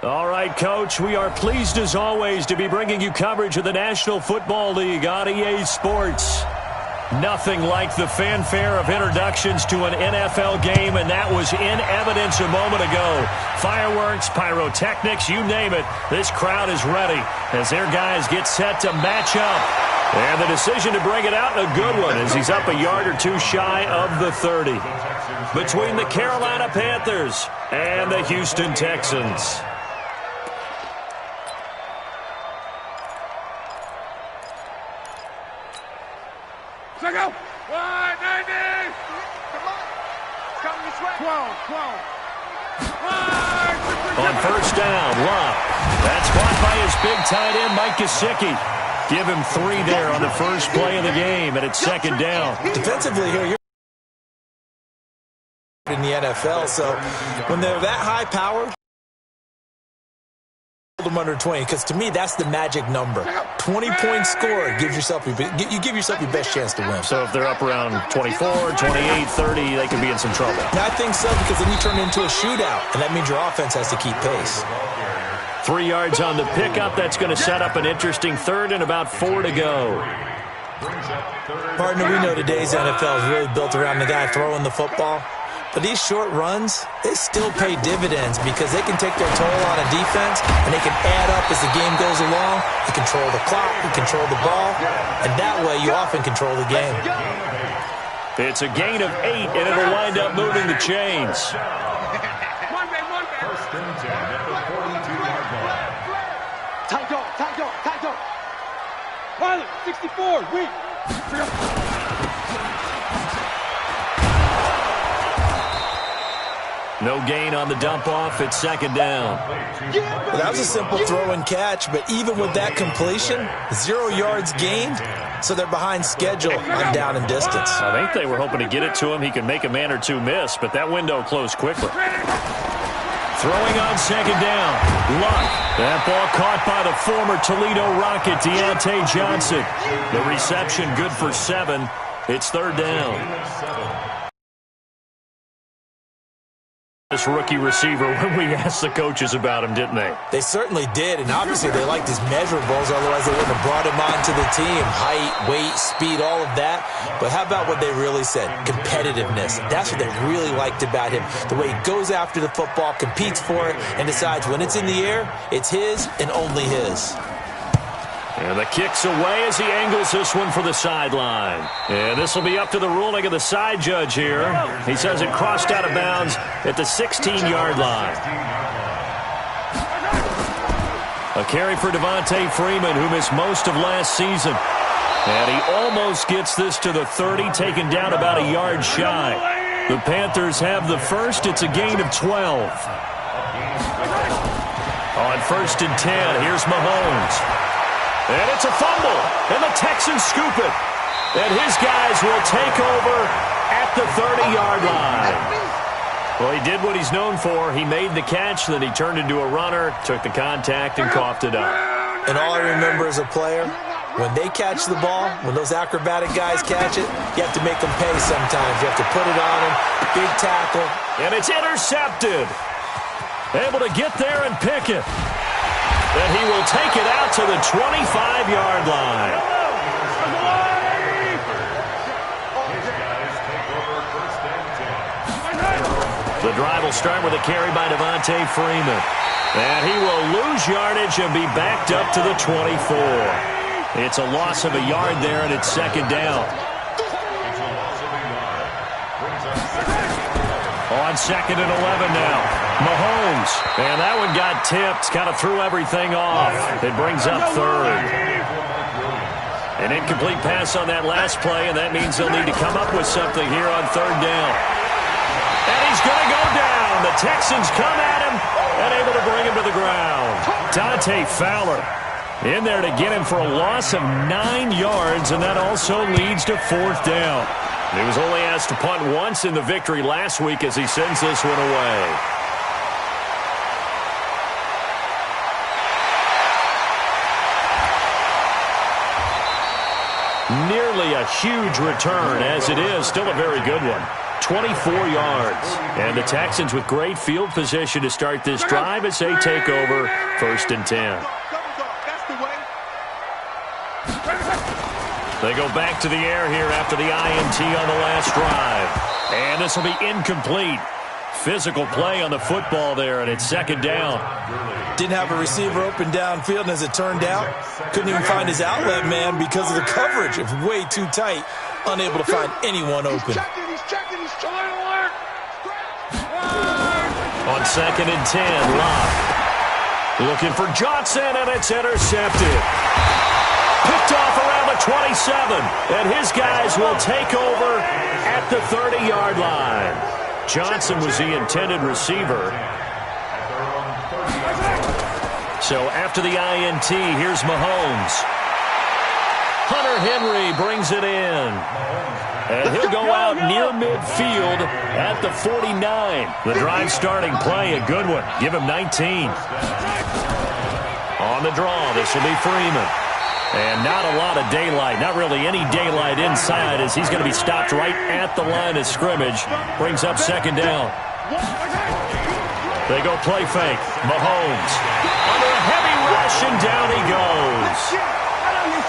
All right, Coach, we are pleased as always to be bringing you coverage of the National Football League on EA Sports. Nothing like the fanfare of introductions to an NFL game, and that was in evidence a moment ago. Fireworks, pyrotechnics, you name it, this crowd is ready as their guys get set to match up. And the decision to bring it out, a good one, as he's up a yard or two shy of the 30. Between the Carolina Panthers and the Houston Texans. Check out. 190. Come on. Coming this way. 12. On first down, Love. That's caught by his big tight end, Mike Gesicki. Give him 3 there on the first play of the game, and it's second down. Defensively here, you're in the NFL, so when they're that high powered, them under 20, because to me that's the magic number. 20 points scored gives yourself you give yourself your best chance to win. So if they're up around 24, 28, 30, they could be in some trouble. Yeah, I think so, because then you turn it into a shootout, and that means your offense has to keep pace. 3 yards on the pickup. That's going to set up an interesting third and about 4 to go. Partner, we know today's NFL is really built around the guy throwing the football. But these short runs, they still pay dividends because they can take their toll on a defense and they can add up as the game goes along. You control the clock, you control the ball, and that way you often control the game. It's a gain of 8, and it'll wind up moving the chains. Tight dog. Pilot, 64, wait. No gain on the dump-off. It's second down. Well, that was a simple throw and catch, but even with that completion, 0 yards gained, so they're behind schedule on down and distance. I think they were hoping to get it to him. He could make a man or two miss, but that window closed quickly. Throwing on second down. Luck. That ball caught by the former Toledo Rocket, Deontay Johnson. The reception good for 7. It's third down. This rookie receiver, when we asked the coaches about him, didn't they? They certainly did, and obviously they liked his measurables, otherwise they wouldn't have brought him onto the team. Height, weight, speed, all of that. But how about what they really said? Competitiveness. That's what they really liked about him. The way he goes after the football, competes for it, and decides when it's in the air, it's his and only his. And the kick's away as he angles this one for the sideline. And this will be up to the ruling of the side judge here. He says it crossed out of bounds at the 16-yard line. A carry for Devontae Freeman, who missed most of last season. And he almost gets this to the 30, taken down about a yard shy. The Panthers have the first. It's a gain of 12. On first and 10, here's Mahomes. And it's a fumble, and the Texans scoop it. And his guys will take over at the 30-yard line. Well, he did what he's known for. He made the catch, then he turned into a runner, took the contact, and coughed it up. And all I remember as a player, when they catch the ball, when those acrobatic guys catch it, you have to make them pay sometimes. You have to put it on them, big tackle. And it's intercepted. Able to get there and pick it. Then he will take it out to the 25-yard line. The drive will start with a carry by Devontae Freeman. And he will lose yardage and be backed up to the 24. It's a loss of a yard there, and it's second down. On second and 11 now. Mahomes. And that one got tipped. Kind of threw everything off. It brings up third. An incomplete pass on that last play, and that means they'll need to come up with something here on third down. And he's going to go down. The Texans come at him and able to bring him to the ground. Dante Fowler in there to get him for a loss of 9 yards, and that also leads to fourth down. He was only asked to punt once in the victory last week as he sends this one away. Nearly a huge return, as it is still a very good one. 24 yards. And the Texans with great field position to start this drive as they take over 1st and 10. They go back to the air here after the INT on the last drive. And this will be incomplete. Physical play on the football there, and it's 2nd down. Didn't have a receiver open downfield, and as it turned out, couldn't even find his outlet man because of the coverage. It was way too tight, unable to find anyone open. On 2nd and 10, Locke looking for Johnson, and it's intercepted. Picked off around the 27, and his guys will take over at the 30-yard line. Johnson was the intended receiver. So after the INT, here's Mahomes. Hunter Henry brings it in. And he'll go out near midfield at the 49. The drive starting play, a good one. Give him 19. On the draw, this will be Freeman. And not a lot of daylight, not really any daylight inside as he's going to be stopped right at the line of scrimmage. Brings up 2nd down. They go play fake. Mahomes under a heavy rush, and down he goes.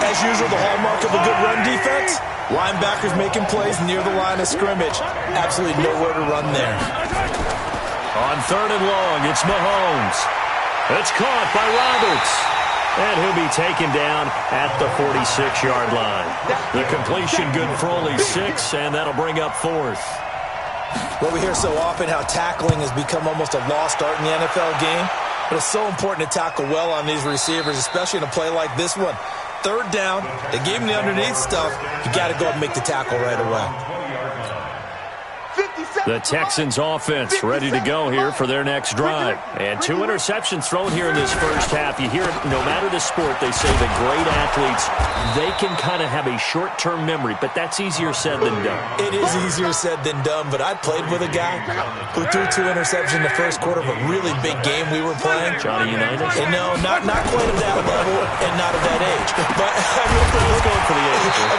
As usual, the hallmark of a good run defense, linebackers making plays near the line of scrimmage. Absolutely nowhere to run there. On 3rd and long, it's Mahomes. It's caught by Roberts. And he'll be taken down at the 46-yard line. The completion good for only 6, and that'll bring up 4th. Well, we hear so often how tackling has become almost a lost art in the NFL game. But it's so important to tackle well on these receivers, especially in a play like this one. 3rd down, they gave him the underneath stuff. You got to go and make the tackle right away. The Texans offense ready to go here for their next drive. And 2 interceptions thrown here in this first half. You hear it, no matter the sport, they say the great athletes, they can kind of have a short-term memory, but that's easier said than done. It is easier said than done, but I played with a guy who threw 2 interceptions in the first quarter of a really big game we were playing. Johnny Unitas? And no, not quite at that level and not at that age. But I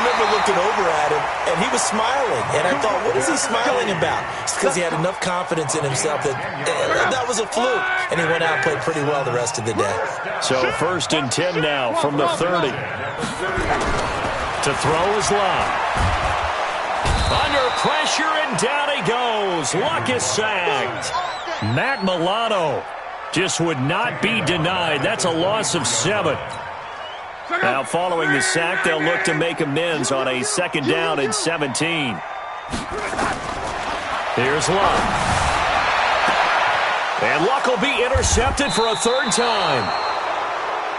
remember looking over at him, and he was smiling. And I thought, what is he smiling about? It's because he had enough confidence in himself that that was a fluke. And he went out and played pretty well the rest of the day. So 1st and 10 now from the 30. To throw is Locke. Under pressure, and down he goes. Luck is sacked. Matt Milano just would not be denied. That's a loss of 7. Now, following the sack, they'll look to make amends on a 2nd down and 17. Here's Luck. And Luck will be intercepted for a 3rd time.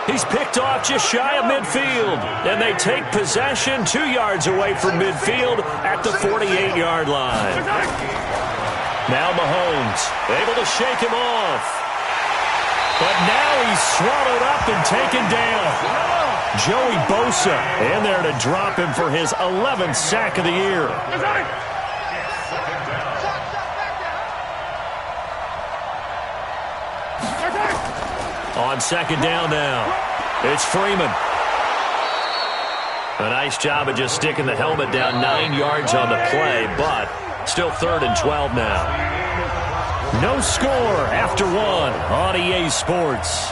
He's picked off just shy of midfield. And they take possession 2 yards away from midfield at the 48-yard line. Now Mahomes able to shake him off. But now he's swallowed up and taken down. Joey Bosa in there to drop him for his 11th sack of the year. On 2nd down now, it's Freeman. A nice job of just sticking the helmet down 9 yards on the play, but still 3rd and 12 now. No score after 1 on EA Sports.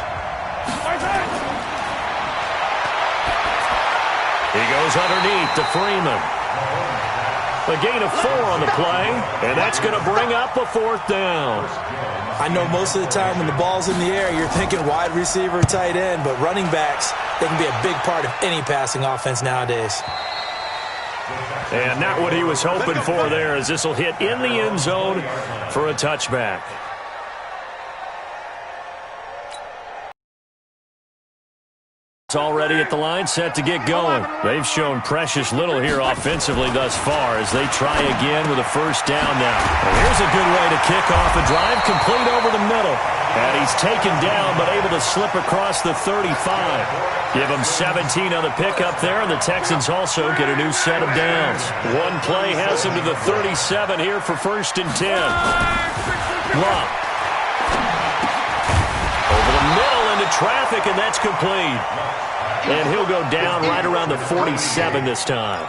He goes underneath to Freeman. A gain of 4 on the play, and that's going to bring up a 4th down. I know most of the time when the ball's in the air, you're thinking wide receiver, tight end, but running backs, they can be a big part of any passing offense nowadays. And not what he was hoping for there, as this will hit in the end zone for a touchback. Already at the line, set to get going. They've shown precious little here offensively thus far as they try again with a 1st down now. And here's a good way to kick off a drive, complete over the middle. And he's taken down but able to slip across the 35. Give him 17 on the pickup there, and the Texans also get a new set of downs. One play has him to the 37 here for 1st and 10. Locke. Over the middle into traffic, and that's complete. And he'll go down right around the 47 this time.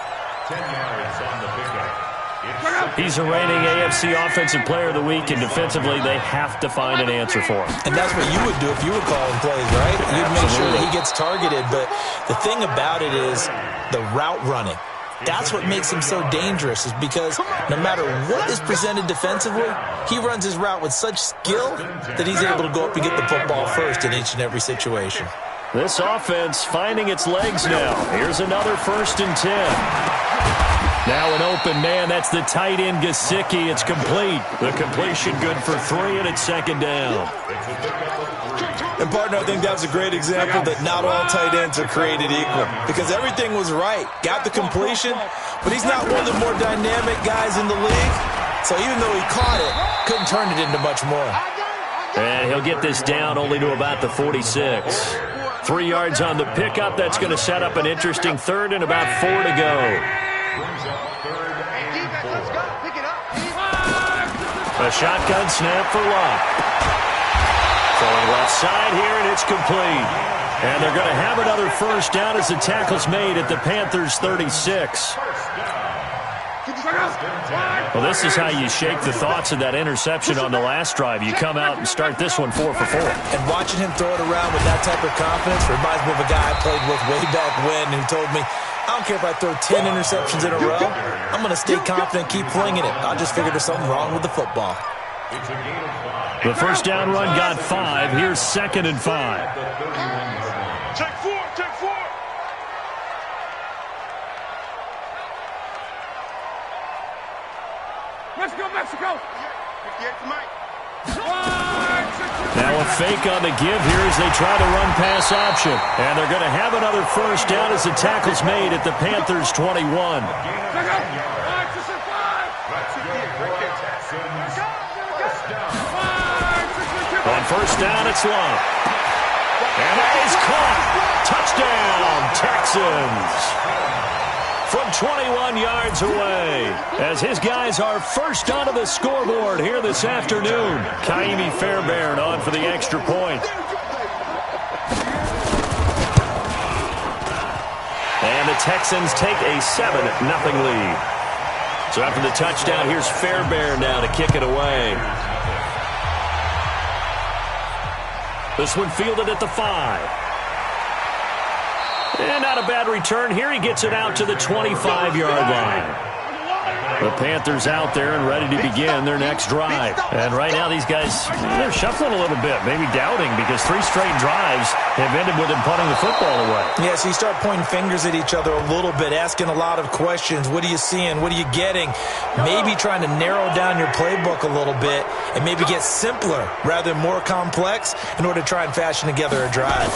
He's a reigning AFC Offensive Player of the Week, and defensively, they have to find an answer for him. And that's what you would do if you were calling plays, right? You'd make sure that he gets targeted. But the thing about it is the route running. That's what makes him so dangerous, is because no matter what is presented defensively, he runs his route with such skill that he's able to go up and get the football first in each and every situation. This offense finding its legs now. Here's another 1st and 10. Now an open man. That's the tight end, Gesicki. It's complete. The completion good for 3, and it's 2nd down. And, partner, I think that was a great example that not all tight ends are created equal, because everything was right. Got the completion, but he's not one of the more dynamic guys in the league. So even though he caught it, couldn't turn it into much more. And he'll get this down only to about the 46. 3 yards on the pickup. That's going to set up an interesting 3rd and about 4 to go. A shotgun snap for Locke. Throwing left side here, and it's complete. And they're going to have another 1st down as the tackle's made at the Panthers' 36. Well, this is how you shake the thoughts of that interception on the last drive. You come out and start this one 4 for 4. And watching him throw it around with that type of confidence reminds me of a guy I played with way back when who told me, I don't care if I throw 10 interceptions in a row. I'm going to stay confident, keep flinging it. I just figured there's something wrong with the football. The 1st down run got 5. Here's 2nd and 5. Check 4, check 4. Mexico, Mexico. Now a fake on the give here as they try to run pass option. And they're going to have another 1st down as the tackle's made at the Panthers' 21. On 1st down, it's Love. And that is caught. Touchdown, Texans. From 21 yards away, as his guys are first onto the scoreboard here this afternoon. Kaimi Fairbairn on for the extra point. And the Texans take a 7-0 lead. So after the touchdown, here's Fairbairn now to kick it away. This one fielded at the 5. And not a bad return here. He gets it out to the 25-yard line. The Panthers out there and ready to begin their next drive. And right now these guys, they're shuffling a little bit, maybe doubting, because 3 straight drives have ended with them punting the football away. Yeah, so you start pointing fingers at each other a little bit, asking a lot of questions. What are you seeing? What are you getting? Maybe trying to narrow down your playbook a little bit and maybe get simpler rather than more complex in order to try and fashion together a drive.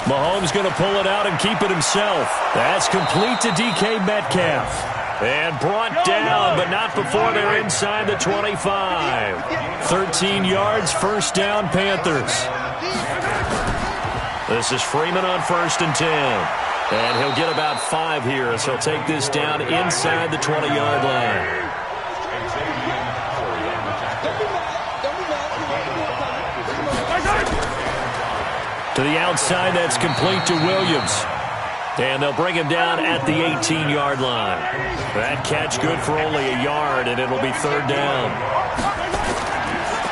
Mahomes going to pull it out and keep it himself. That's complete to DK Metcalf. And brought down, but not before they're inside the 25. 13 yards, 1st down, Panthers. This is Freeman on 1st and 10. And he'll get about 5 here as he'll take this down inside the 20-yard line. To the outside, that's complete to Williams. And they'll bring him down at the 18-yard line. That catch good for only a yard, and it'll be 3rd down.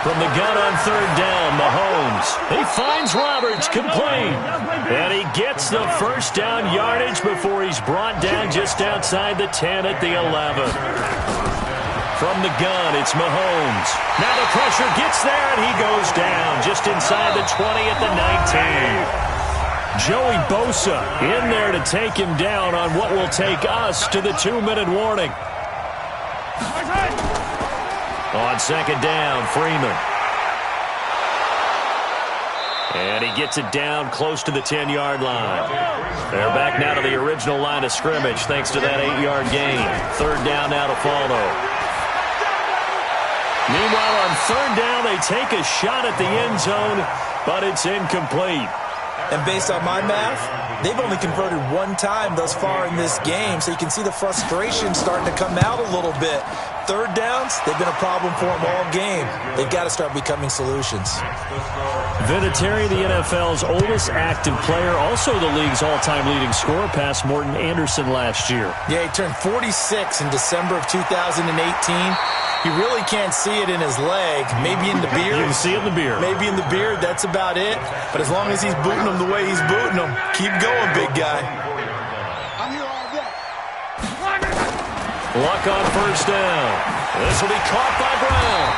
From the gun on 3rd down, Mahomes. He finds Roberts, complete. And he gets the 1st down yardage before he's brought down just outside the 10 at the 11. From the gun, it's Mahomes. Now the pressure gets there, and he goes down just inside the 20 at the 19. Joey Bosa in there to take him down on what will take us to the 2-minute warning. On 2nd down, Freeman. And he gets it down close to the 10-yard line. They're back now to the original line of scrimmage thanks to that 8-yard gain. 3rd down now to follow. Meanwhile, on 3rd down, they take a shot at the end zone, but it's incomplete. And based on my math, they've only converted 1 time thus far in this game, so you can see the frustration starting to come out a little bit. third downs, they've been a problem for them all game. They've got to start becoming solutions. Vinatieri, the NFL's oldest active player, also the league's all-time leading scorer, past Morton Anderson last year. Yeah, he turned 46 in December of 2018. You really can't see it in his leg. Maybe in the beard. You can see it in the beard. Maybe in the beard. That's about it. But as long as he's booting him the way he's booting him, keep going, big guy. Luck on first down. This will be caught by Brown.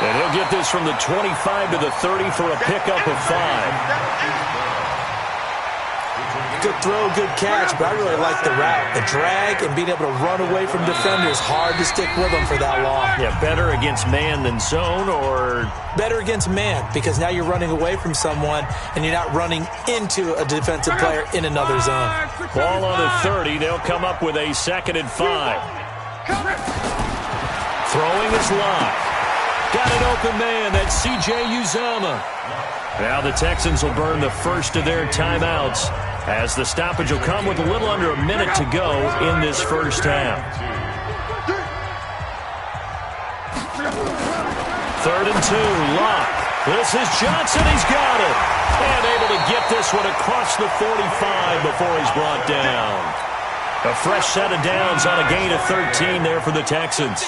And he'll get this from the 25 to the 30 for a pickup of 5. Good throw, good catch, but I really like the route. The drag and being able to run away from defenders, hard to stick with them for that long. Yeah, better against man than zone, or? Better against man, because now you're running away from someone and you're not running into a defensive player in another zone. Ball on the 30. They'll come up with a 2nd and 5. Throwing is Locke. Got an open man. That's C.J. Uzomah. Now the Texans will burn the first of their timeouts, as the stoppage will come with a little under a minute to go in this first half. 3rd and 2, Locke. This is Johnson. He's got it. And able to get this one across the 45 before he's brought down. A fresh set of downs on a gain of 13 there for the Texans.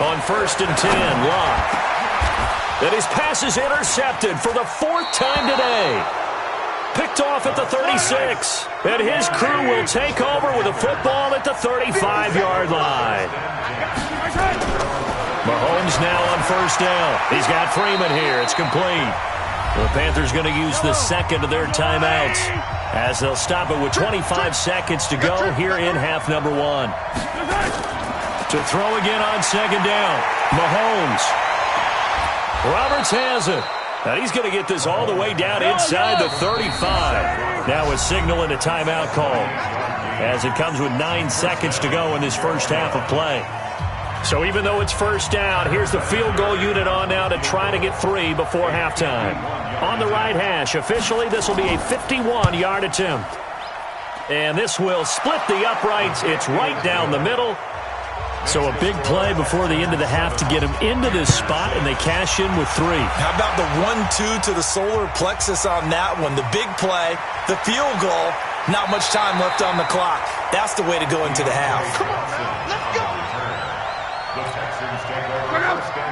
On 1st and 10, Locke. And his pass is intercepted for the 4th time today. Picked off at the 36. And his crew will take over with a football at the 35-yard line. Mahomes now on first down. He's got Freeman here. It's complete. The Panthers going to use the second of their timeouts, as they'll stop it with 25 seconds to go here in half number 1. To throw again on 2nd down. Mahomes. Roberts has it. And he's going to get this all the way down inside the 35. Now a signal and a timeout call, as it comes with 9 seconds to go in this first half of play. So even though it's first down, here's the field goal unit on now to try to get 3 before halftime. On the right hash, officially this will be a 51-yard attempt. And this will split the uprights. It's right down the middle. So a big play before the end of the half to get him into this spot, and they cash in with 3. How about the 1-2 to the solar plexus on that one? The big play, the field goal, not much time left on the clock. That's the way to go into the half. Come on, let's go.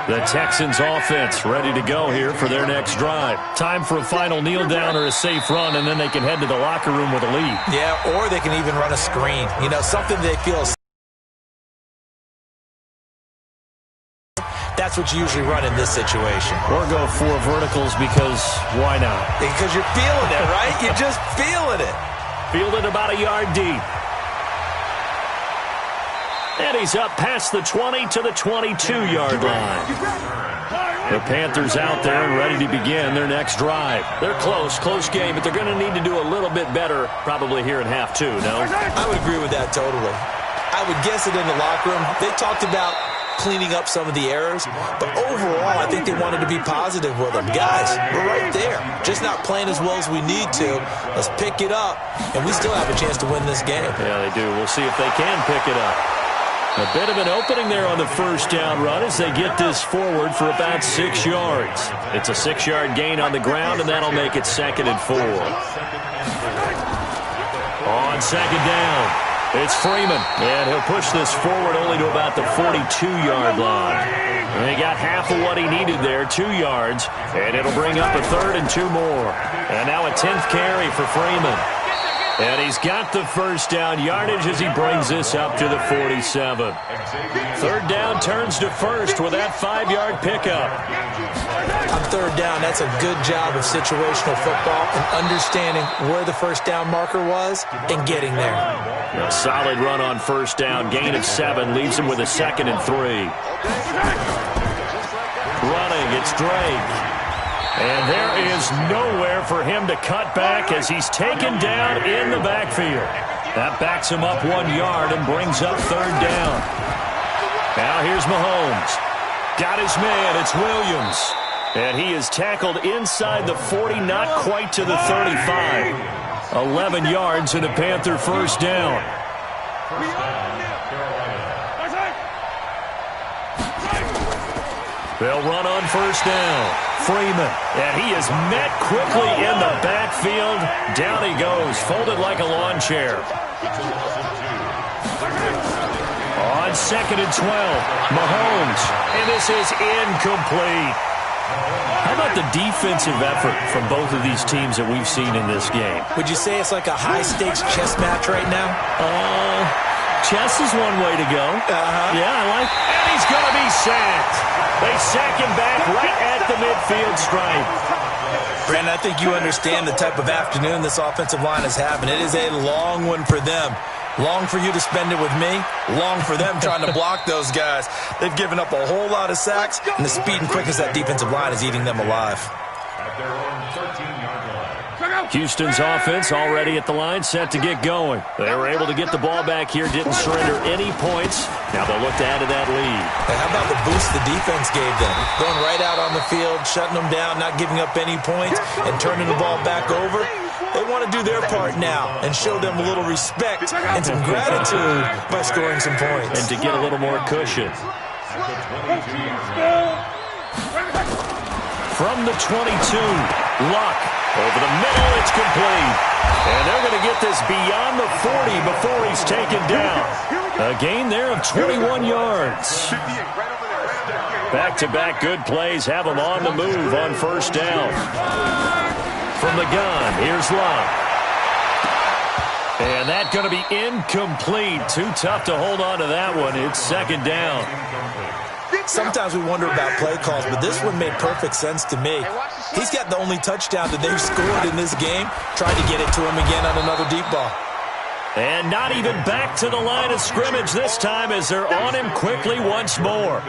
The Texans offense ready to go here for their next drive. Time for a final kneel down or a safe run, and then they can head to the locker room with a lead. Yeah, or they can even run a screen. You know, something they feel. That's what you usually run in this situation. Or go 4 verticals, because why not? Because you're feeling it, right? You're just feeling it. Fielded about a yard deep. And he's up past the 20 to the 22-yard line. The Panthers out there and ready to begin their next drive. They're close game, but they're going to need to do a little bit better probably here in half 2, no? I would agree with that totally. I would guess it in the locker room. They talked about cleaning up some of the errors, but overall, I think they wanted to be positive with them. Guys, we're right there. Just not playing as well as we need to. Let's pick it up, and we still have a chance to win this game. Yeah, they do. We'll see if they can pick it up. A bit of an opening there on the first down run as they get this forward for about 6 yards. It's a 6-yard gain on the ground, and that'll make it 2nd and 4. On 2nd down, it's Freeman, and he'll push this forward only to about the 42-yard line. And he got half of what he needed there, 2 yards, and it'll bring up a 3rd and 2 more. And now a 10th carry for Freeman. And he's got the first down yardage as he brings this up to the 47. 3rd down turns to 1st with that 5-yard pickup. On 3rd down, that's a good job of situational football and understanding where the first down marker was and getting there. A solid run on first down, gain of 7, leaves him with a 2nd and 3. Running, it's Drake. And there is nowhere for him to cut back as he's taken down in the backfield. That backs him up 1 yard and brings up 3rd down. Now here's Mahomes. Got his man, it's Williams. And he is tackled inside the 40, not quite to the 35. 11 yards and a Panther first down. They'll run on first down. Freeman, and he is met quickly in the backfield. Down he goes, folded like a lawn chair. On 2nd and 12, Mahomes, and this is incomplete. How about the defensive effort from both of these teams that we've seen in this game? Would you say it's like a high-stakes chess match right now? Chess is one way to go. Yeah, I like. And he's going to be sacked. They sack him back right at the midfield stripe. Brandon, I think you understand the type of afternoon this offensive line is having. It is a long one for them. Long for you to spend it with me. Long for them trying to block those guys. They've given up a whole lot of sacks, and the speed and quickness of that defensive line is eating them alive. Houston's offense already at the line, set to get going. They were able to get the ball back here, didn't surrender any points. Now they'll look to add to that lead. Hey, how about the boost the defense gave them? Going right out on the field, shutting them down, not giving up any points, and turning the ball back over. They want to do their part now and show them a little respect and some gratitude by scoring some points. And to get a little more cushion. From the 22, Luck. Over the middle, it's complete. And they're going to get this beyond the 40 before he's taken down. A gain there of 21 yards. Back-to-back good plays have him on the move on first down. From the gun, here's Luck. And that's going to be incomplete. Too tough to hold on to that one. It's second down. Sometimes we wonder about play calls, but this one made perfect sense to me. He's got the only touchdown that they've scored in this game. Tried to get it to him again on another deep ball. And not even back to the line of scrimmage this time as they're on him quickly once more.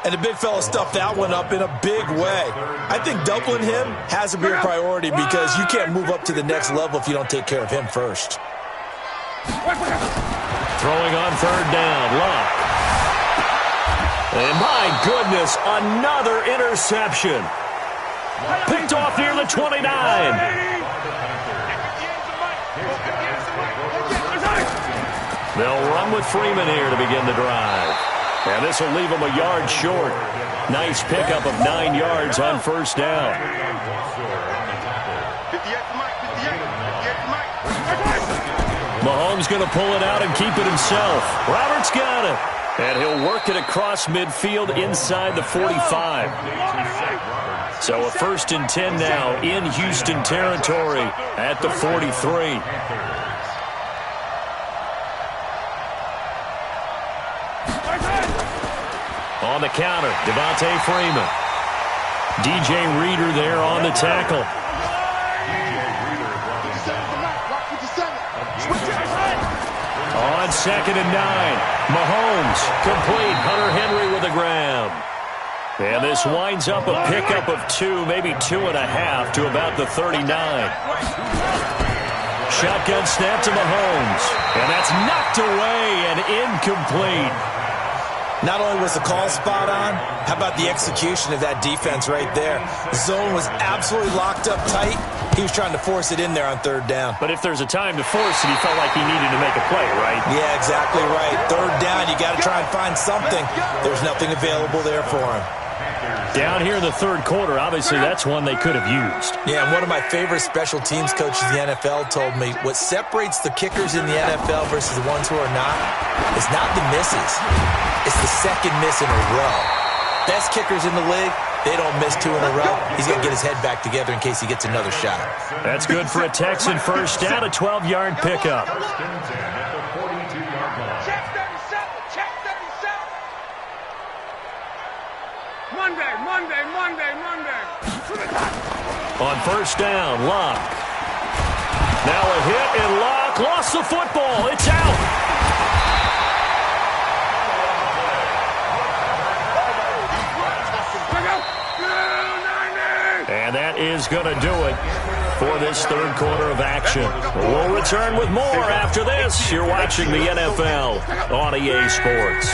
And the big fella stuffed that one up in a big way. I think doubling him has to be a priority because you can't move up to the next level if you don't take care of him first. Throwing on third down, Luck. And my goodness, another interception. Picked off near the 29. They'll run with Freeman here to begin the drive. And this will leave him a yard short. Nice pickup of 9 yards on first down. Mahomes going to pull it out and keep it himself. Roberts got it. And he'll work it across midfield inside the 45. So a 1st and 10 now in Houston territory at the 43. On the counter, Devontae Freeman. DJ Reader there on the tackle. On 2nd and 9, Mahomes complete. Hunter Henry with a grab. And this winds up a pickup of 2, maybe 2.5 to about the 39. Shotgun snap to Mahomes. And that's knocked away and incomplete. Not only was the call spot on, how about the execution of that defense right there? The zone was absolutely locked up tight. He was trying to force it in there on third down. But if there's a time to force it, he felt like he needed to make a play, right? Yeah, exactly right. Third down, you got to try and find something. There's nothing available there for him. Down here in the third quarter, obviously that's one they could have used. Yeah, and one of my favorite special teams coaches in the NFL told me what separates the kickers in the NFL versus the ones who are not is not the misses. It's the second miss in a row. Best kickers in the league, they don't miss 2 in a row. He's going to get his head back together in case he gets another shot. That's good for a Texan first down, a 12-yard pickup. Monday. On first down, Luck. Now a hit, and Luck lost the football. It's out. And that is going to do it for this third quarter of action. We'll return with more after this. You're watching the NFL on EA Sports.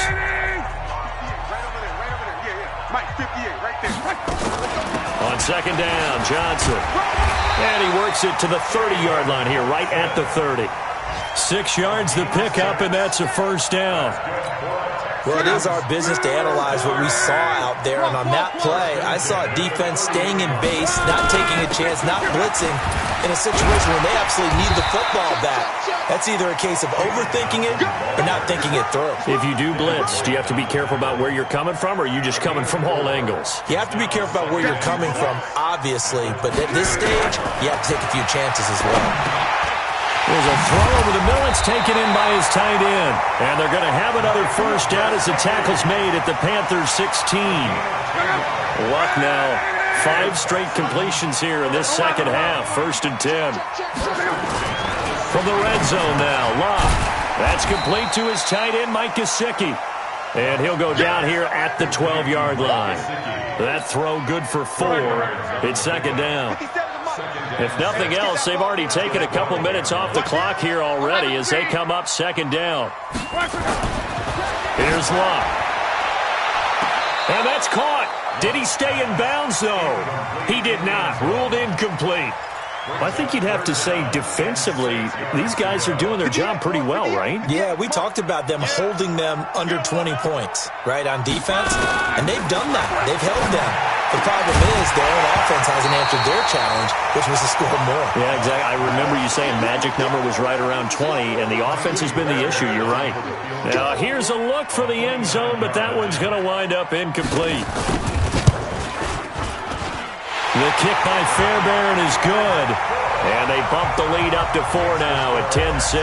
On second down, Johnson. And he works it to the 30-yard line here, right at the 30. 6 yards the pickup, and that's a first down. Well, it is our business to analyze what we saw out there, and on that play, I saw a defense staying in base, not taking a chance, not blitzing in a situation where they absolutely need the football back. That's either a case of overthinking it or not thinking it through. If you do blitz, do you have to be careful about where you're coming from, or are you just coming from all angles? You have to be careful about where you're coming from, obviously, but at this stage, you have to take a few chances as well. There's a throw over the middle. It's taken in by his tight end. And they're going to have another first down as the tackle's made at the Panthers 16. Luck now. 5 straight completions here in this second half. 1st and 10. From the red zone now. Luck. That's complete to his tight end, Mike Gesicki. And he'll go down here at the 12-yard line. That throw good for 4. It's 2nd down. If nothing else, they've already taken a couple minutes off the clock here already as they come up 2nd down. Here's Luck. And that's caught. Did he stay in bounds, though? He did not. Ruled incomplete. I think you'd have to say defensively, these guys are doing their job pretty well, right? Yeah, we talked about them holding them under 20 points, right, on defense, and they've done that. They've held them. The problem is their own offense hasn't answered their challenge, which was to score more. Yeah, exactly. I remember you saying magic number was right around 20, and the offense has been the issue. You're right. Now, here's a look for the end zone, but that one's going to wind up incomplete. The kick by Fairbairn is good. And they bump the lead up to 4 now at 10-6.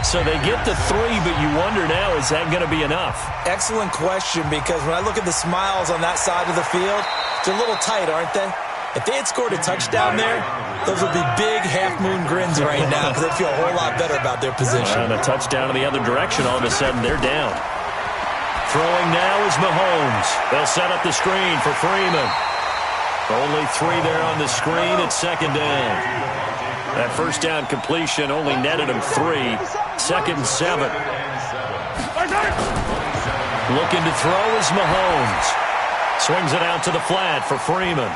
So they get the 3, but you wonder now, is that going to be enough? Excellent question, because when I look at the smiles on that side of the field, they're a little tight, aren't they? If they had scored a touchdown there, those would be big half-moon grins right now because they feel a whole lot better about their position. And a touchdown in the other direction, all of a sudden they're down. Throwing now is Mahomes. They'll set up the screen for Freeman. Only 3 there on the screen at 2nd down. That first down completion only netted him 3. 2nd and 7. Looking to throw is Mahomes. Swings it out to the flat for Freeman.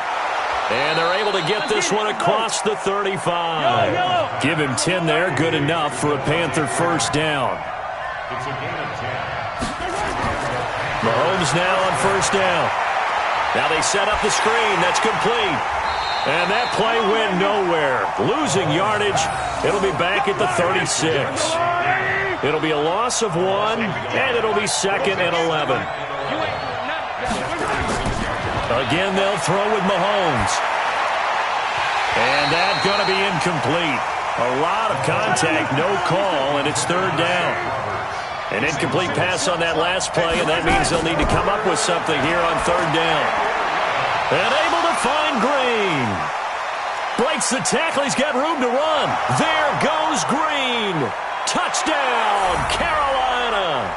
And they're able to get this one across the 35. Give him 10 there. Good enough for a Panther first down. Mahomes now on first down. Now they set up the screen. That's complete. And that play went nowhere. Losing yardage. It'll be back at the 36. It'll be a loss of 1, and it'll be 2nd and 11. Again, they'll throw with Mahomes. And that's going to be incomplete. A lot of contact, no call, and it's 3rd down. An incomplete pass on that last play, and that means they'll need to come up with something here on 3rd down. And able to find Green. Breaks the tackle. He's got room to run. There goes Green. Touchdown, Carolina.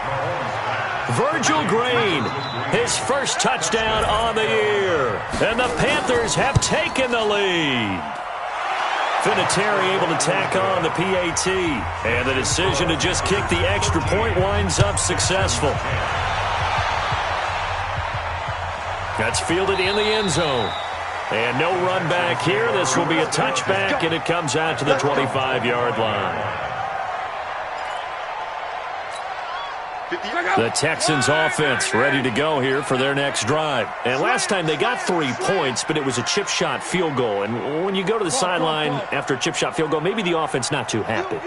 Virgil Green, his first touchdown on the year. And the Panthers have taken the lead. Vinatieri able to tack on the PAT. And the decision to just kick the extra point winds up successful. That's fielded in the end zone. And no run back here. This will be a touchback, and it comes out to the 25-yard line. The Texans offense ready to go here for their next drive. And last time they got 3 points, but it was a chip shot field goal. And when you go to the sideline after a chip shot field goal, maybe the offense not too happy.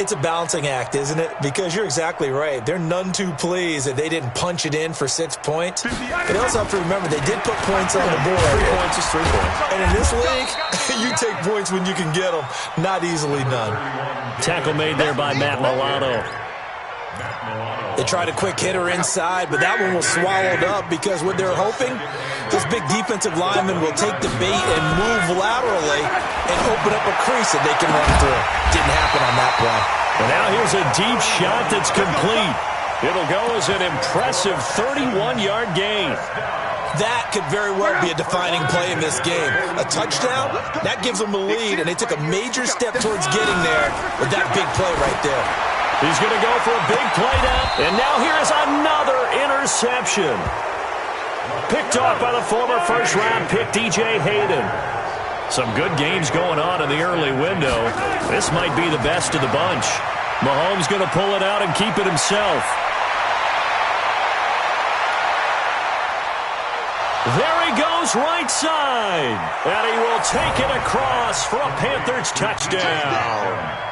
It's a balancing act, isn't it? Because you're exactly right. They're none too pleased that they didn't punch it in for 6 points. But you also have to remember they did put points on the board. 3 points is 3 points. And in this league, you take points when you can get them. Not easily none. Tackle made there by Matt Milano. They tried a quick hitter inside, but that one was swallowed up because what they're hoping, this big defensive lineman will take the bait and move laterally and open up a crease that they can run through. Didn't happen on that play. And now here's a deep shot that's complete. It'll go as an impressive 31-yard gain. That could very well be a defining play in this game. A touchdown, that gives them a lead, and they took a major step towards getting there with that big play right there. He's going to go for a big play now. And now here is another interception. Picked off by the former first-round pick, DJ Hayden. Some good games going on in the early window. This might be the best of the bunch. Mahomes going to pull it out and keep it himself. There he goes right side. And he will take it across for a Panthers touchdown.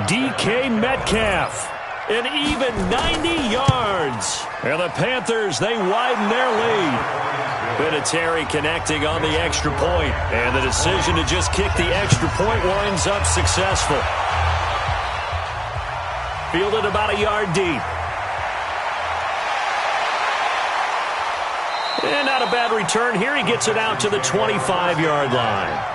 DK Metcalf, an even 90 yards. And the Panthers, they widen their lead. Vinatieri connecting on the extra point. And the decision to just kick the extra point winds up successful. Fielded about a yard deep. And not a bad return here. He gets it out to the 25-yard line.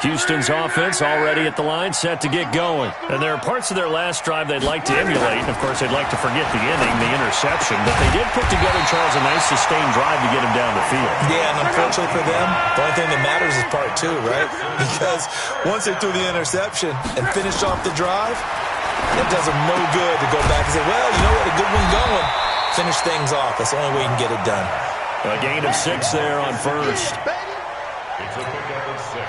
Houston's offense already at the line, set to get going. And there are parts of their last drive they'd like to emulate. And, of course, they'd like to forget the inning, the interception. But they did put together, Charles, a nice sustained drive to get him down the field. Yeah, and unfortunately for them, the only thing that matters is part two, right? Because once they threw the interception and finished off the drive, it does them no good to go back and say, well, you know what, a good one going. Finish things off. That's the only way you can get it done. A gain of 6 there on first.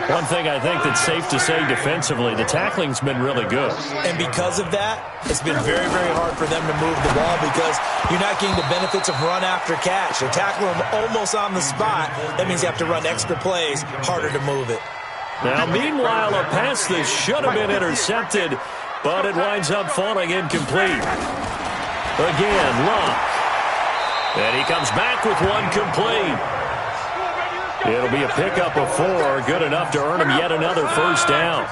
One thing I think that's safe to say defensively, the tackling's been really good. And because of that, it's been very, very hard for them to move the ball because you're not getting the benefits of run after catch. You're tackling them almost on the spot. That means you have to run extra plays, harder to move it. Now, meanwhile, a pass that should have been intercepted, but it winds up falling incomplete. Again, Luck. And he comes back with one complete. It'll be a pickup of 4, good enough to earn him yet another first down.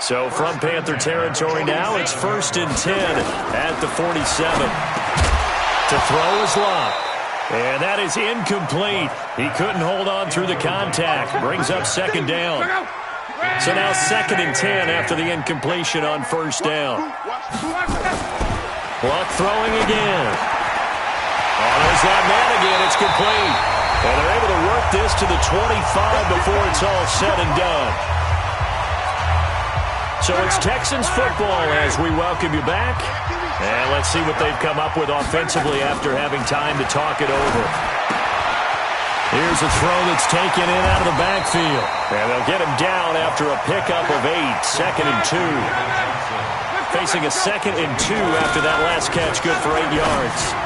So from Panther territory now, it's 1st and 10 at the 47. To throw is Luck. And that is incomplete. He couldn't hold on through the contact. Brings up 2nd down. So now 2nd and 10 after the incompletion on 1st down. Luck throwing again. Oh, there's that man again. It's complete. And they're able to work this to the 25 before it's all said and done. So it's Texans football as we welcome you back. And let's see what they've come up with offensively after having time to talk it over. Here's a throw that's taken in out of the backfield. And they'll get him down after a pickup of 8, 2nd and 2. Facing a 2nd and 2 after that last catch, good for 8 yards.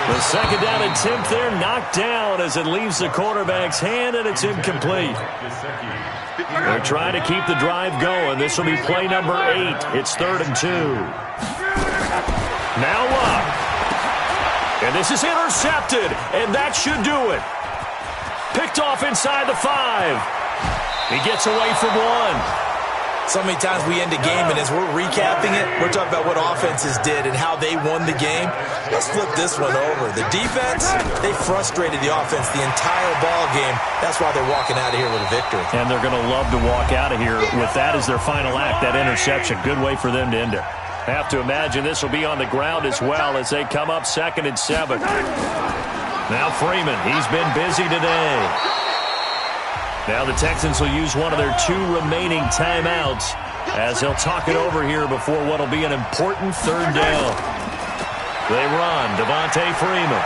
The 2nd down attempt there knocked down as it leaves the quarterback's hand, and it's incomplete. They're trying to keep the drive going. This will be play number 8. It's 3rd and 2. Now Luck. And this is intercepted, and that should do it. Picked off inside the 5. He gets away from 1. So many times we end a game, and as we're recapping it, we're talking about what offenses did and how they won the game. Let's flip this one over. The defense, they frustrated the offense the entire ball game. That's why they're walking out of here with a victory. And they're going to love to walk out of here with that as their final act, that interception. Good way for them to end it. I have to imagine this will be on the ground as well as they come up 2nd and 7. Now Freeman, he's been busy today. Now the Texans will use one of their 2 remaining timeouts as they'll talk it over here before what will be an important 3rd down. They run, Devontae Freeman.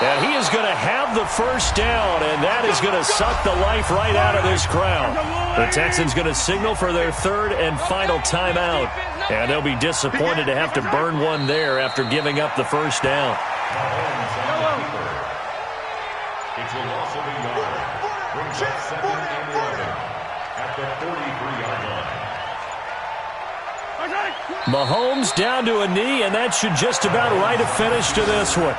And he is going to have the first down, and that is going to suck the life right out of this crowd. The Texans going to signal for their 3rd and final timeout, and they'll be disappointed to have to burn one there after giving up the first down. It's a loss of a yard. Brings up 2nd and 11 at the 43-yard line. Mahomes down to a knee, and that should just about write a finish to this one.